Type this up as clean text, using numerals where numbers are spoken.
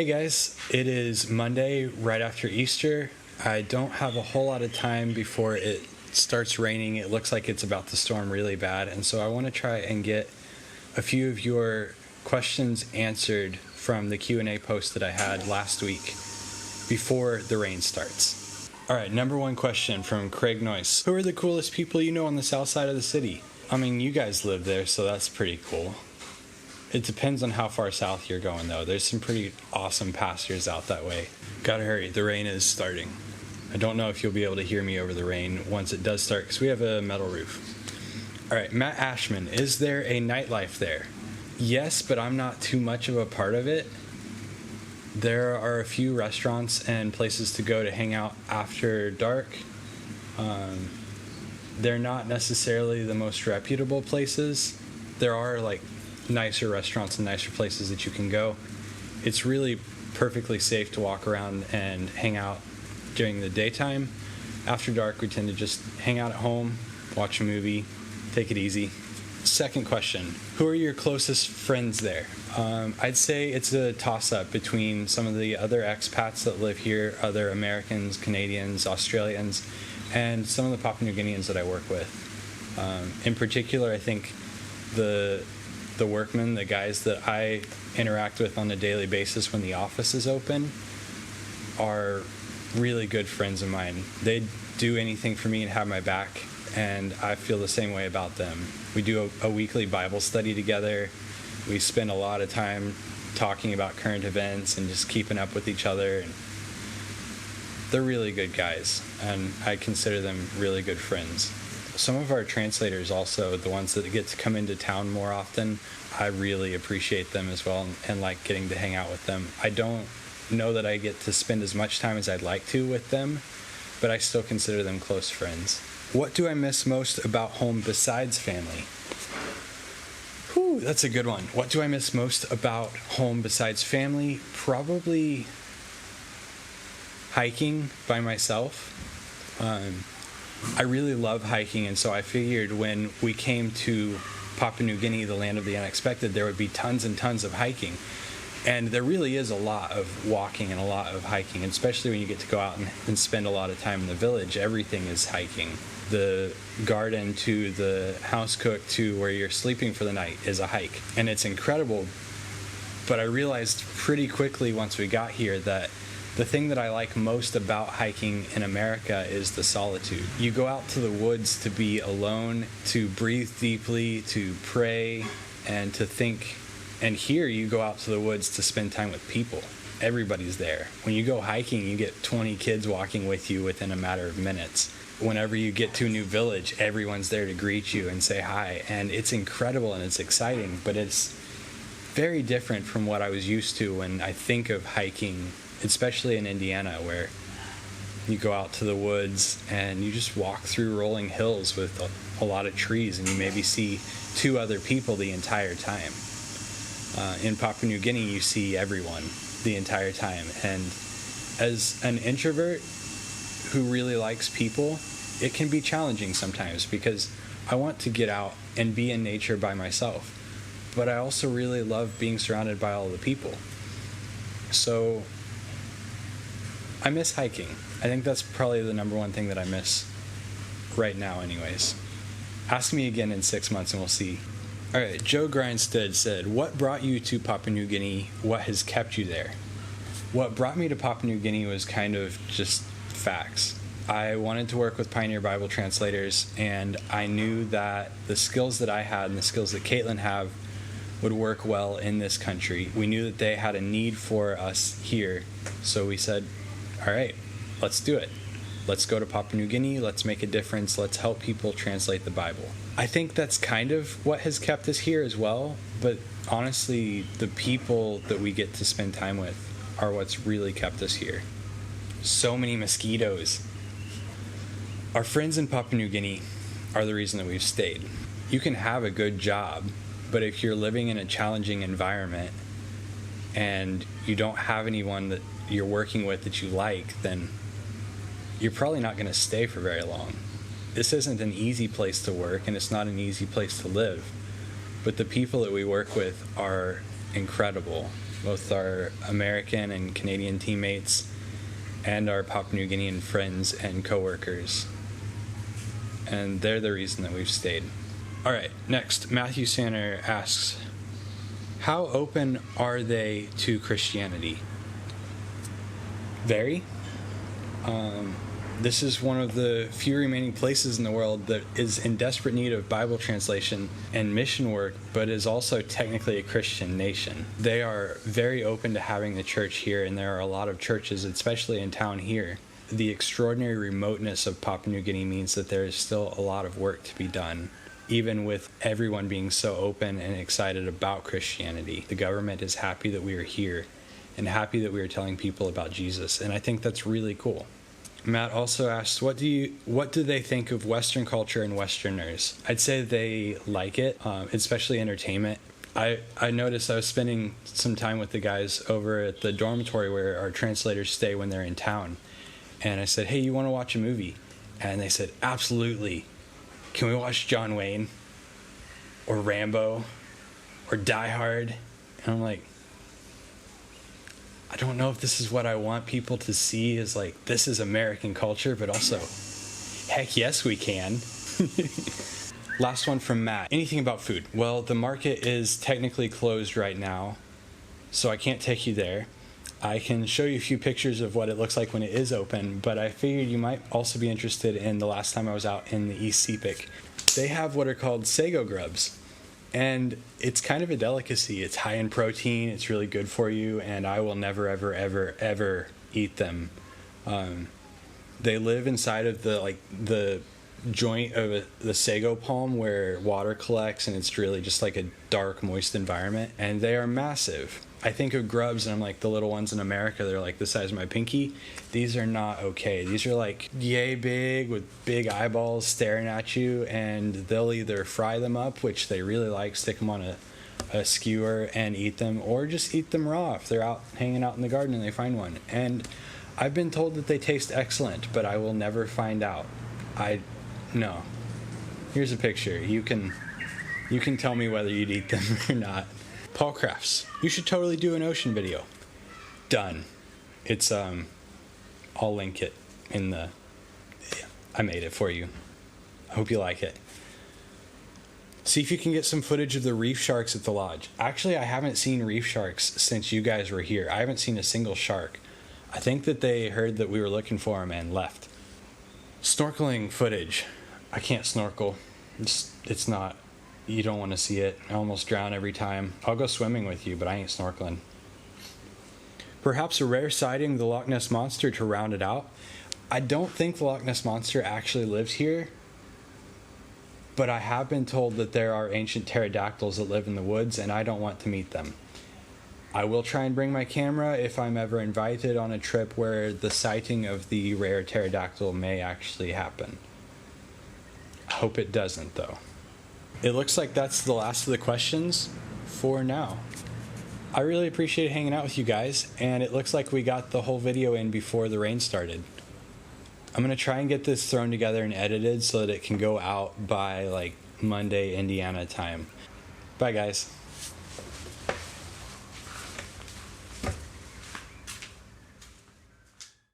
Hey guys, it is Monday right after Easter. I don't have a whole lot of time before it starts raining. It looks like it's about to storm really bad, and so I want to try and get a few of your questions answered from the Q&A post that I had last week before the rain starts. Alright, number one question from Craig Noyce. Who are the coolest people you know on the south side of the city? I mean, you guys live there, so that's pretty cool. It depends on how far south you're going, though. There's some pretty awesome pastures out that way. Gotta hurry, the rain is starting. I don't know if you'll be able to hear me over the rain once it does start, because we have a metal roof. Alright, Matt Ashman, is there a nightlife there? Yes, but I'm not too much of a part of it. There are a few restaurants and places to go to hang out after dark. They're not necessarily the most reputable places. There are like nicer restaurants and nicer places that you can go. It's really perfectly safe to walk around and hang out during the daytime. After dark, we tend to just hang out at home, watch a movie, take it easy. Second question, who are your closest friends there? I'd say it's a toss-up between some of the other expats that live here, other Americans, Canadians, Australians, and some of the Papua New Guineans that I work with. In particular, I think the workmen, the guys that I interact with on a daily basis when the office is open, are really good friends of mine. They'd do anything for me and have my back, and I feel the same way about them. We do a weekly Bible study together. We spend a lot of time talking about current events and just keeping up with each other. And they're really good guys, and I consider them really good friends. Some of our translators also, the ones that get to come into town more often, I really appreciate them as well and like getting to hang out with them. I don't know that I get to spend as much time as I'd like to with them, but I still consider them close friends. What do I miss most about home besides family? Whew, that's a good one. What do I miss most about home besides family? Probably hiking by myself. I really love hiking, and so I figured when we came to Papua New Guinea, the land of the unexpected, there would be tons and tons of hiking. And there really is a lot of walking and a lot of hiking, especially when you get to go out and spend a lot of time in the village. Everything is hiking. The garden to the house cook to where you're sleeping for the night is a hike. And it's incredible. But I realized pretty quickly once we got here that the thing that I like most about hiking in America is the solitude. You go out to the woods to be alone, to breathe deeply, to pray, and to think. And here you go out to the woods to spend time with people. Everybody's there. When you go hiking, you get 20 kids walking with you within a matter of minutes. Whenever you get to a new village, everyone's there to greet you and say hi. And it's incredible and it's exciting, but it's very different from what I was used to when I think of hiking, especially in Indiana, where you go out to the woods and you just walk through rolling hills with a lot of trees, and you maybe see two other people the entire time. In Papua New Guinea, you see everyone the entire time. And as an introvert who really likes people, it can be challenging sometimes because I want to get out and be in nature by myself. But I also really love being surrounded by all the people. So I miss hiking. I think that's probably the number one thing that I miss right now anyways. Ask me again in 6 months and we'll see. All right, Joe Grindstead said, what brought you to Papua New Guinea? What has kept you there? What brought me to Papua New Guinea was kind of just facts. I wanted to work with Pioneer Bible translators, and I knew that the skills that I had and the skills that Caitlin have would work well in this country. We knew that they had a need for us here, so we said, all right, let's do it. Let's go to Papua New Guinea, let's make a difference, let's help people translate the Bible. I think that's kind of what has kept us here as well, but honestly, the people that we get to spend time with are what's really kept us here. So many mosquitoes. Our friends in Papua New Guinea are the reason that we've stayed. You can have a good job, but if you're living in a challenging environment and you don't have anyone that you're working with that you like, then you're probably not going to stay for very long. This isn't an easy place to work, and it's not an easy place to live, but the people that we work with are incredible, both our American and Canadian teammates, and our Papua New Guinean friends and coworkers. And they're the reason that we've stayed. All right, next, Matthew Sanner asks, how open are they to Christianity? Very. This is one of the few remaining places in the world that is in desperate need of Bible translation and mission work, but is also technically a Christian nation. They are very open to having the church here, and there are a lot of churches, especially in town here. The extraordinary remoteness of Papua New Guinea means that there is still a lot of work to be done, even with everyone being so open and excited about Christianity. The government is happy that we are here and happy that we are telling people about Jesus, and I think that's really cool. Matt also asks, what do they think of Western culture and Westerners? I'd say they like it, especially entertainment. I noticed I was spending some time with the guys over at the dormitory where our translators stay when they're in town. And I said, hey, you want to watch a movie? And they said, absolutely. Can we watch John Wayne? Or Rambo? Or Die Hard? And I'm like, I don't know if this is what I want people to see, is like, this is American culture, but also, heck yes, we can. Last one from Matt. Anything about food? Well, the market is technically closed right now, so I can't take you there. I can show you a few pictures of what it looks like when it is open, but I figured you might also be interested in the last time I was out in the East Sepik. They have what are called Sago Grubs. And it's kind of a delicacy. It's high in protein. It's really good for you. And I will never, ever, ever, ever eat them. They live inside of the joint of the sago palm where water collects, and it's really just like a dark, moist environment. And they are massive. I think of grubs, and I'm like, the little ones in America, they're like the size of my pinky. These are not okay. These are like yay big with big eyeballs staring at you, and they'll either fry them up, which they really like, stick them on a skewer and eat them, or just eat them raw if they're out hanging out in the garden and they find one. And I've been told that they taste excellent, but I will never find out. No. Here's a picture. You can tell me whether you'd eat them or not. Paul Crafts. You should totally do an ocean video. Done. It's I'll link it in the. I made it for you. I hope you like it. See if you can get some footage of the reef sharks at the lodge. Actually, I haven't seen reef sharks since you guys were here. I haven't seen a single shark. I think that they heard that we were looking for them and left. Snorkeling footage. I can't snorkel. It's not. You don't want to see it. I almost drown every time. I'll go swimming with you, but I ain't snorkeling. Perhaps a rare sighting of the Loch Ness Monster to round it out. I don't think the Loch Ness Monster actually lives here, but I have been told that there are ancient pterodactyls that live in the woods, and I don't want to meet them. I will try and bring my camera if I'm ever invited on a trip where the sighting of the rare pterodactyl may actually happen. I hope it doesn't, though. It looks like that's the last of the questions for now. I really appreciate hanging out with you guys, and it looks like we got the whole video in before the rain started. I'm going to try and get this thrown together and edited so that it can go out by like Monday, Indiana time. Bye, guys.